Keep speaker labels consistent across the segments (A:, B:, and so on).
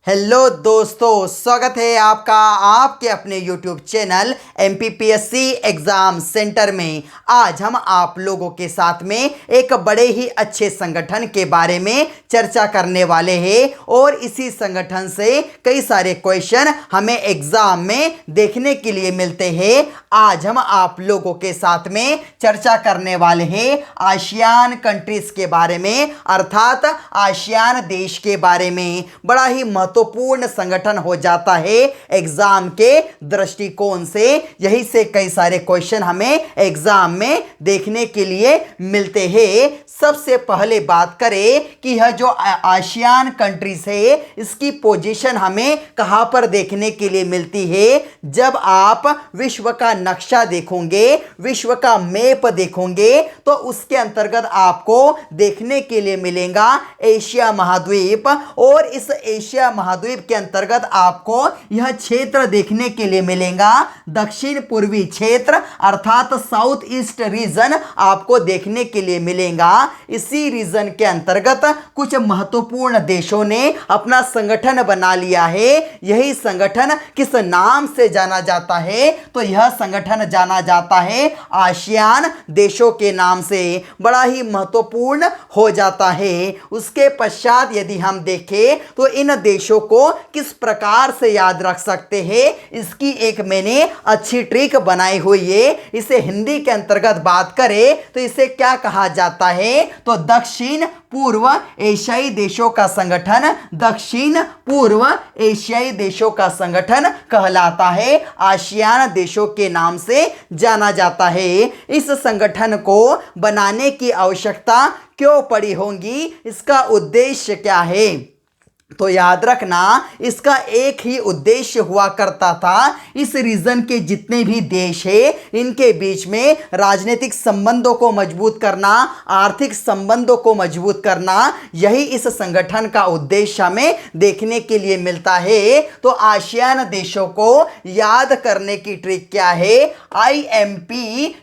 A: Hello दोस्तों, स्वागत है आपका आपके अपने YouTube channel MPPSC exam centre में। आज हम आप लोगों के साथ में एक बड़े ही अच्छे संगठन के बारे में चर्चा करने वाले हैं और इसी संगठन से कई सारे क्वेश्चन हमें एग्ज़ाम में देखने के लिए मिलते हैं। आज हम आप लोगों के साथ में चर्चा करने वाले हैं आसियान कंट्रीज़ के बारे में, अर्थात आसियान देश के बारे में। बड़ा ही महत्वपूर्ण संगठन हो जाता है एग्जाम के दृष्टिकोण से। यही से कई सारे क्वेश्चन हमें एग्जाम में देखने के लिए मिलते हैं। सबसे पहले बात करें कि यह जो आसियान कंट्रीज है इसकी पोजीशन हमें कहां पर देखने के लिए मिलती है। जब आप विश्व का नक्शा देखोगे, विश्व का मैप देखोगे, तो उसके अंतर्गत आपको देखने के लिए मिलेगा एशिया महाद्वीप। और इस एशिया महाद्वीप के अंतर्गत आपको यह क्षेत्र देखने के लिए मिलेगा दक्षिण पूर्वी क्षेत्र, अर्थात साउथ ईस्ट रीजन आपको देखने के लिए मिलेगा। इसी रीजन के अंतर्गत कुछ महत्वपूर्ण देशों ने अपना संगठन बना लिया है। यही संगठन किस नाम से जाना जाता है? तो यह संगठन जाना जाता है आसियान देशों के नाम से। बड़ा ही महत्वपूर्ण हो जाता है। उसके पश्चात यदि हम देखें तो इन देशों को किस प्रकार से याद रख सकते हैं, इसकी एक मैंने अच्छी ट्रिक बनाई हुई है। इसे हिंदी के अंतर्गत बात करें तो इसे क्या कहा जाता है? तो दक्षिण पूर्व एशियाई देशों का संगठन, दक्षिण पूर्व एशियाई देशों का संगठन कहलाता है। आसियान देशों के नाम से जाना जाता है। इस संगठन को बनाने की आवश्यकता क्यों पड़ी होगी? इसका उद्देश्य क्या है? तो याद रखना, इसका एक ही उद्देश्य हुआ करता था। इस रीजन के जितने भी देश हैं इनके बीच में राजनीतिक संबंधों को मजबूत करना, आर्थिक संबंधों को मजबूत करना, यही इस संगठन का उद्देश्य हमें देखने के लिए मिलता है। तो आसियान देशों को याद करने की ट्रिक क्या है? IMP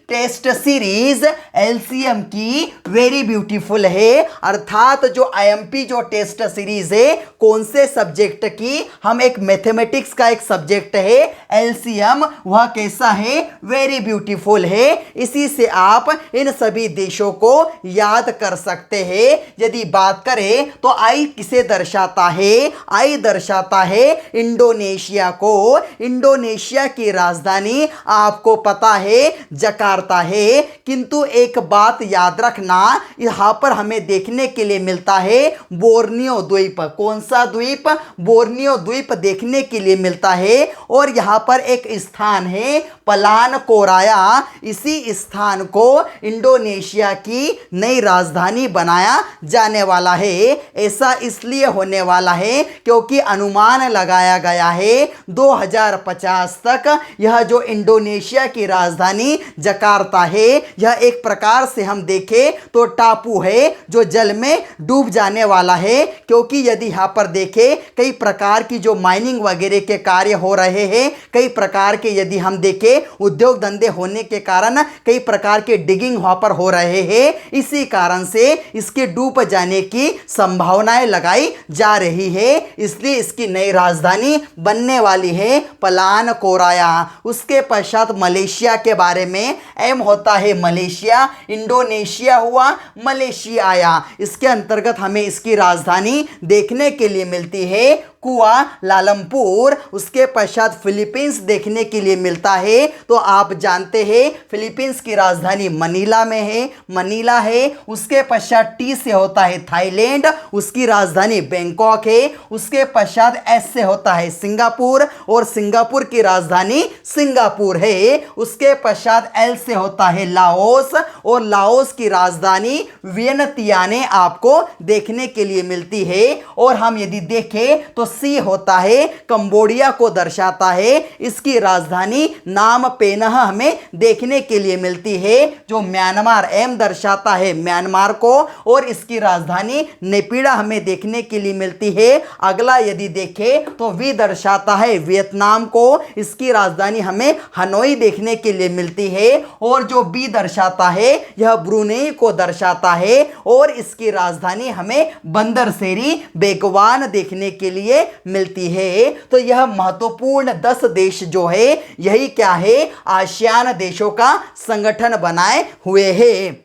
A: टेस्ट सीरीज LCM की वेरी ब्यूटीफुल है। अर्थात जो IMP जो टेस्ट सीरीज है कौन से सब्जेक्ट की? हम एक मैथमेटिक्स का एक सब्जेक्ट है LCM, वह कैसा है? वेरी ब्यूटीफुल है। इसी से आप इन सभी देशों को याद कर सकते हैं। यदि बात करें तो I किसे दर्शाता है? I दर्शाता है इंडोनेशिया को। इंडोनेशिया की राजधानी आपको पता है जकार्ता है। किंतु एक बात याद रखना, यहां पर हमें देखने के लिए मिलता है बोर्नियो द्वीप। कौन सा द्वीप? बोर्नियो द्वीप देखने के लिए मिलता है। और यहां पर एक स्थान है पलान कोराया। इसी स्थान को इंडोनेशिया की नई राजधानी बनाया जाने वाला है। ऐसा इसलिए होने वाला है क्योंकि अनुमान लगाया गया है 2050 तक यह जो इंडोनेशिया की राजधानी जकार्ता है, यह एक प्रकार से हम देखें तो टापू है जो जल में डूब जाने वाला है। क्योंकि यदि यहाँ पर देखें कई प्रकार की जो माइनिंग वगैरह के कार्य हो रहे हैं, कई प्रकार के यदि हम देखें उद्योग धंधे होने के कारण कई प्रकार के डिगिंग वहां पर हो रहे हैं। इसी कारण से इसके डूब जाने की संभावनाएं लगाई जा रही है। इसलिए इसकी नई राजधानी बनने वाली है पलान कोराया। उसके पश्चात मलेशिया के बारे में, एम होता है मलेशिया, इंडोनेशिया हुआ, मलेशिया आया। इसके अंतर्गत हमें इसकी राजधानी देखने के लिए मिलती है कुआलालंपुर। उसके पश्चात फिलीपींस देखने के लिए मिलता है। तो आप जानते हैं फिलीपींस की राजधानी मनीला में है, मनीला है। उसके पश्चात टी से होता है थाईलैंड, उसकी राजधानी बैंकॉक है। उसके पश्चात एस से होता है सिंगापुर और सिंगापुर की राजधानी सिंगापुर है। उसके पश्चात एल से होता है लाओस और लाओस की राजधानी वियनतियाने आपको देखने के लिए मिलती है। और हम यदि देखें तो सी होता है कंबोडिया को दर्शाता है। इसकी राजधानी नाम पेनह हमें देखने के लिए मिलती है। जो म्यांमार, एम दर्शाता है म्यांमार को और इसकी राजधानी नेपिडा हमें देखने के लिए मिलती है। अगला यदि देखें तो वी दर्शाता है वियतनाम को। इसकी राजधानी हमें हनोई देखने के लिए मिलती है। और जो बी दर्शाता है यह ब्रुनेई को दर्शाता है और इसकी राजधानी हमें बंदरसेरी बेगवान देखने के लिए मिलती है। तो यह महत्वपूर्ण 10 देश जो है यही क्या है, आसियान देशों का संगठन बनाए हुए हैं।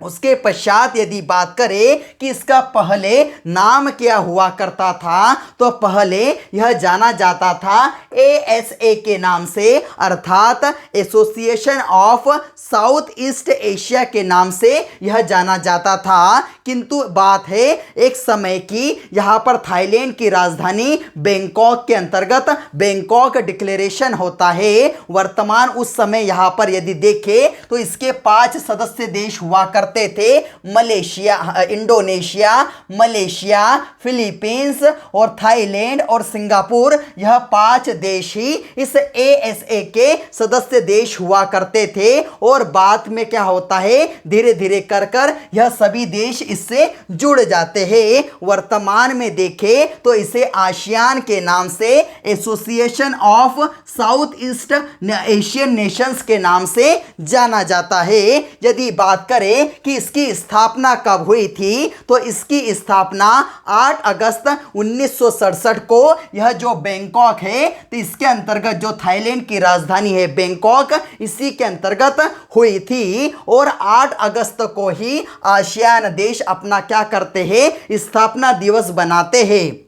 A: उसके पश्चात यदि बात करें कि इसका पहले नाम क्या हुआ करता था, तो पहले यह जाना जाता था ASA के नाम से, अर्थात association of south east Asia के नाम से यह जाना जाता था। किंतु बात है एक समय की, यहाँ पर थाईलैंड की राजधानी बैंकॉक के अंतर्गत बैंकॉक डिक्लेरेशन होता है। वर्तमान उस समय यहाँ पर यदि देखें तो इसके 5 सदस्य देश हुआ करते थे, मलेशिया, इंडोनेशिया, मलेशिया, फिलीपींस और थाईलैंड और सिंगापुर। यह 5 देश ही इस ASA के सदस्य देश हुआ करते थे। और बाद में क्या होता है, धीरे धीरे कर कर यह सभी देश इससे जुड़ जाते हैं। वर्तमान में देखें तो इसे आसियान के नाम से, association of south east Asian Nations के नाम से जाना जाता है। यदि बात करें कि इसकी स्थापना कब हुई थी, तो इसकी स्थापना 8 अगस्त 1967 को यह जो बैंकॉक है, तो इसके अंतर्गत जो थाईलैंड की राजधानी है बैंकॉक, इसी के अंतर्गत हुई थी। और 8 अगस्त को ही आसियान देश अपना क्या करते हैं, स्थापना दिवस बनाते हैं।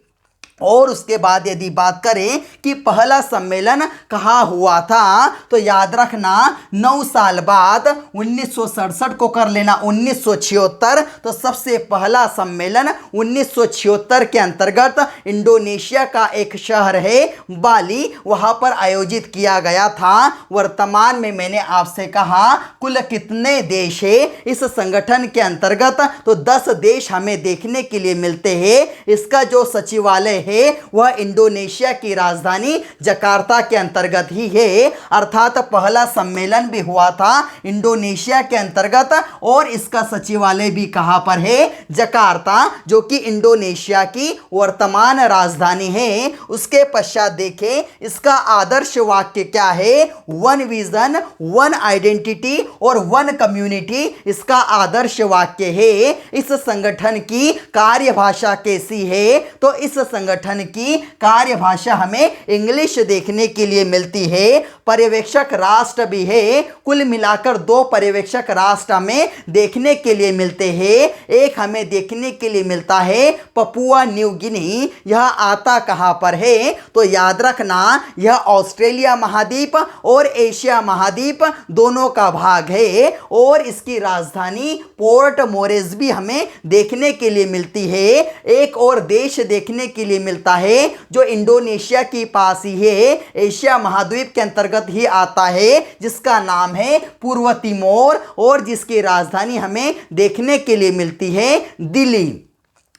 A: और उसके बाद यदि बात करें कि पहला सम्मेलन कहाँ हुआ था, तो याद रखना 9 साल बाद 1967 को कर लेना 1976। तो सबसे पहला सम्मेलन 1976 के अंतर्गत इंडोनेशिया का एक शहर है बाली, वहाँ पर आयोजित किया गया था। वर्तमान में मैंने आपसे कहा कुल कितने देश है इस संगठन के अंतर्गत, तो 10 देश हमें देखने के लिए मिलते हैं। इसका जो सचिवालय है वह इंडोनेशिया की राजधानी जकार्ता के अंतर्गत ही है। अर्थात पहला सम्मेलन भी हुआ था इंडोनेशिया के अंतर्गत और इसका सचिवालय भी कहां पर है, जकार्ता, जो कि इंडोनेशिया की वर्तमान राजधानी है। उसके पश्चात देखें इसका आदर्श वाक्य क्या है, 1 विजन 1 आइडेंटिटी और 1 कम्युनिटी इसका आदर्श वाक्य है। इस संगठन की कार्यभाषा कैसी है, तो इस संगठन की कार्यभाषा हमें इंग्लिश देखने के लिए मिलती है। पर्यवेक्षक राष्ट्र भी है, कुल मिलाकर 2 पर्यवेक्षक राष्ट्र हमें देखने के लिए मिलते हैं। एक हमें देखने के लिए मिलता है पपुआ न्यू गिनी। यह आता कहां पर है, तो याद रखना यह ऑस्ट्रेलिया महाद्वीप और एशिया महाद्वीप दोनों का भाग है। और इसकी राजधानी पोर्ट मोरेस्बी हमें देखने के लिए मिलती है। एक और देश देखने के लिए मिलता है जो इंडोनेशिया के पास ही है, एशिया महाद्वीप के अंतर्गत ही आता है, जिसका नाम है पूर्व तिमोर और जिसकी राजधानी हमें देखने के लिए मिलती है दिल्ली।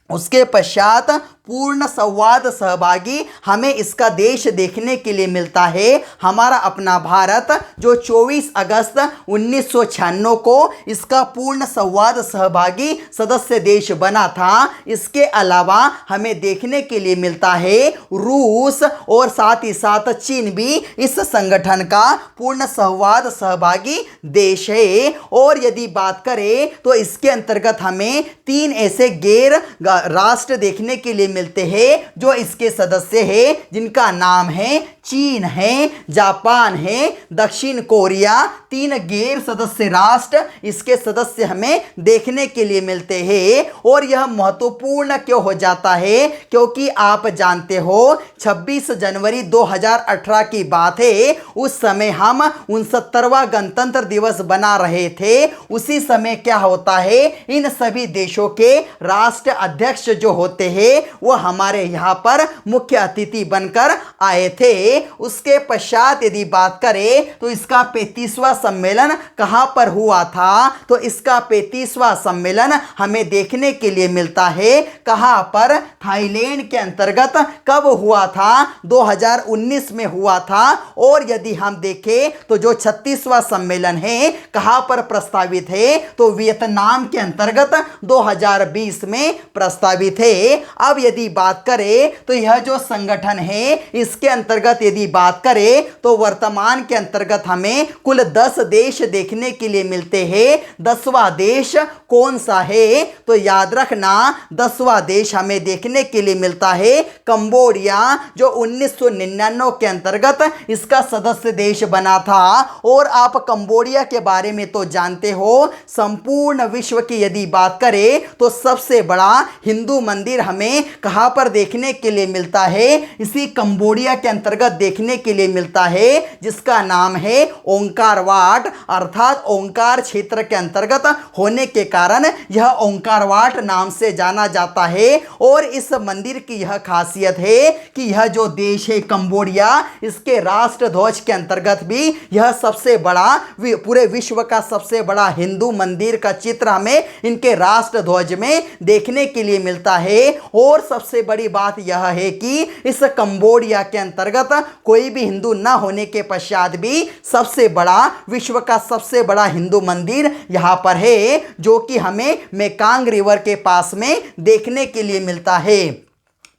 A: उसके पश्चात पूर्ण संवाद सहभागी हमें इसका देश देखने के लिए मिलता है, हमारा अपना भारत, जो 24 अगस्त 1996 को इसका पूर्ण संवाद सहभागी सदस्य देश बना था। इसके अलावा हमें देखने के लिए मिलता है रूस और साथ ही साथ चीन भी इस संगठन का पूर्ण संवाद सहभागी देश है। और यदि बात करें तो इसके अंतर्गत हमें 3 ऐसे गैर राष्ट्र देखने के लिए मिलते हैं जो इसके सदस्य हैं, जिनका नाम है चीन है, जापान है, दक्षिण कोरिया। 3 गैर सदस्य राष्ट्र इसके सदस्य हमें देखने के लिए मिलते हैं। और यह महत्वपूर्ण क्यों हो जाता है, क्योंकि आप जानते हो 26 जनवरी 2018 की बात है, उस समय हम 69वां गणतंत्र दिवस बना रहे थे। उसी समय क्या होता है, इन सभी देशों के राष्ट्र अध्यक्ष जो होते हैं वो हमारे यहाँ पर मुख्य अतिथि बनकर आए थे। उसके पश्चात यदि बात करें तो इसका 35वां सम्मेलन कहां पर हुआ था, तो इसका 35वां सम्मेलन हमें देखने के लिए मिलता है कहां पर, थाईलैंड के अंतर्गत। कब हुआ था, 2019 में हुआ था। और यदि हम देखें तो जो 36वां सम्मेलन है कहां पर प्रस्तावित है, तो वियतनाम के अंतर्गत 2020 में प्रस्तावित है। अब यदि यदि बात करें तो यह जो संगठन है इसके अंतर्गत यदि बात करें तो वर्तमान के अंतर्गत हमें कुल 10 देश देखने के लिए मिलते हैं। 10वां देश कौन सा है? तो याद रखना 10वां देश हमें देखने के लिए मिलता है कंबोडिया, जो 1999 के अंतर्गत इसका सदस्य देश बना था। और आप कंबोडिया के बारे में तो जानते हो, संपूर्ण विश्व की यदि बात करें तो सबसे बड़ा हिंदू मंदिर हमें कहां पर देखने के लिए मिलता है? इसी कंबोडिया के अंतर्गत देखने के लिए मिलता है, जिसका नाम है ओंकार वाट, अर्थात ओंकार क्षेत्र के अंतर्गत होने के कारण यह ओंकार वाट नाम से जाना जाता है। और इस मंदिर की यह खासियत है कि यह जो देश है कंबोडिया, इसके राष्ट्र ध्वज के अंतर्गत भी यह सबसे बड़ा, पूरे विश्व का सबसे बड़ा हिंदू मंदिर का चित्र हमें इनके राष्ट्र ध्वज में देखने के लिए मिलता है। और सबसे बड़ी बात यह है कि इस कंबोडिया के अंतर्गत कोई भी हिंदू न होने के पश्चात भी सबसे बड़ा, विश्व का सबसे बड़ा हिंदू मंदिर यहां पर है, जो कि हमें मेकांग रिवर के पास में देखने के लिए मिलता है।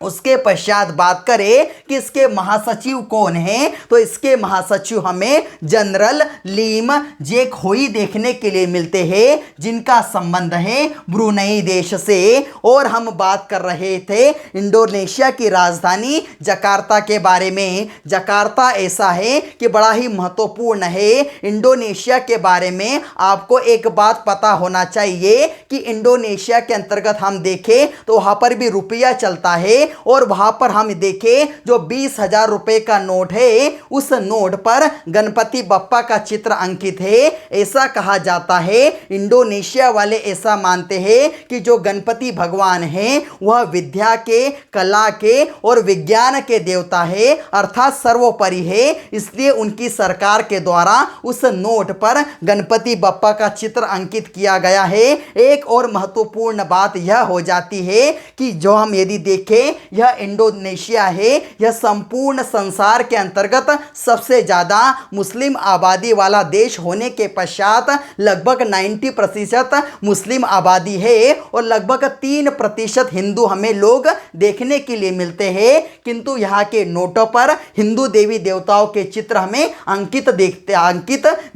A: उसके पश्चात बात करें कि इसके महासचिव कौन हैं, तो इसके महासचिव हमें जनरल लीम जेक होई देखने के लिए मिलते हैं, जिनका संबंध है ब्रुनई देश से। और हम बात कर रहे थे इंडोनेशिया की राजधानी जकार्ता के बारे में। जकार्ता ऐसा है कि बड़ा ही महत्वपूर्ण है। इंडोनेशिया के बारे में आपको एक बात पता होना चाहिए कि इंडोनेशिया के अंतर्गत हम देखें तो वहाँ पर भी रुपया चलता है, और वहां पर हम देखें जो 20,000 रुपए का नोट है, उस नोट पर गणपति बप्पा का चित्र अंकित है। ऐसा कहा जाता है, इंडोनेशिया वाले ऐसा मानते हैं कि जो गणपति भगवान हैं वह विद्या के, कला के और विज्ञान के देवता है, अर्थात सर्वोपरि है। इसलिए उनकी सरकार के द्वारा उस नोट पर गणपति बप्पा का चित्र अंकित किया गया है। एक और महत्वपूर्ण बात यह हो जाती है कि जो हम यदि देखें, यह इंडोनेशिया है, यह संपूर्ण संसार के अंतर्गत सबसे ज़्यादा मुस्लिम आबादी वाला देश होने के पश्चात लगभग 90% मुस्लिम आबादी है, और लगभग 3% हिंदू हमें लोग देखने के लिए मिलते हैं। किंतु यहाँ के नोटों पर हिंदू देवी देवताओं के चित्र हमें अंकित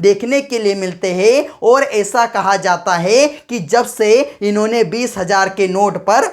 A: देखने के लिए मिलते हैं। और ऐसा कहा जाता है कि जब से इन्होंने 20,000 के नोट पर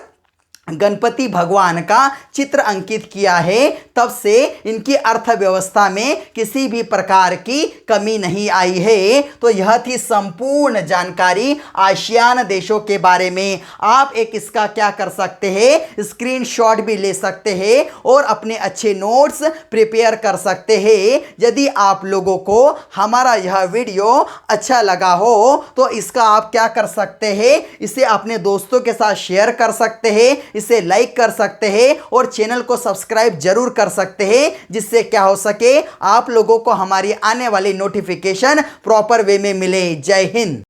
A: गणपति भगवान का चित्र अंकित किया है, तब से इनकी अर्थव्यवस्था में किसी भी प्रकार की कमी नहीं आई है। तो यह थी संपूर्ण जानकारी आसियान देशों के बारे में। आप एक इसका क्या कर सकते हैं, स्क्रीनशॉट भी ले सकते हैं और अपने अच्छे नोट्स प्रिपेयर कर सकते हैं। यदि आप लोगों को हमारा यह वीडियो अच्छा लगा हो तो इसका आप क्या कर सकते हैं, इसे अपने दोस्तों के साथ शेयर कर सकते हैं, इसे लाइक कर सकते हैं और चैनल को सब्सक्राइब जरूर कर सकते हैं, जिससे क्या हो सके आप लोगों को हमारी आने वाली नोटिफिकेशन प्रॉपर वे में मिले। जय हिंद।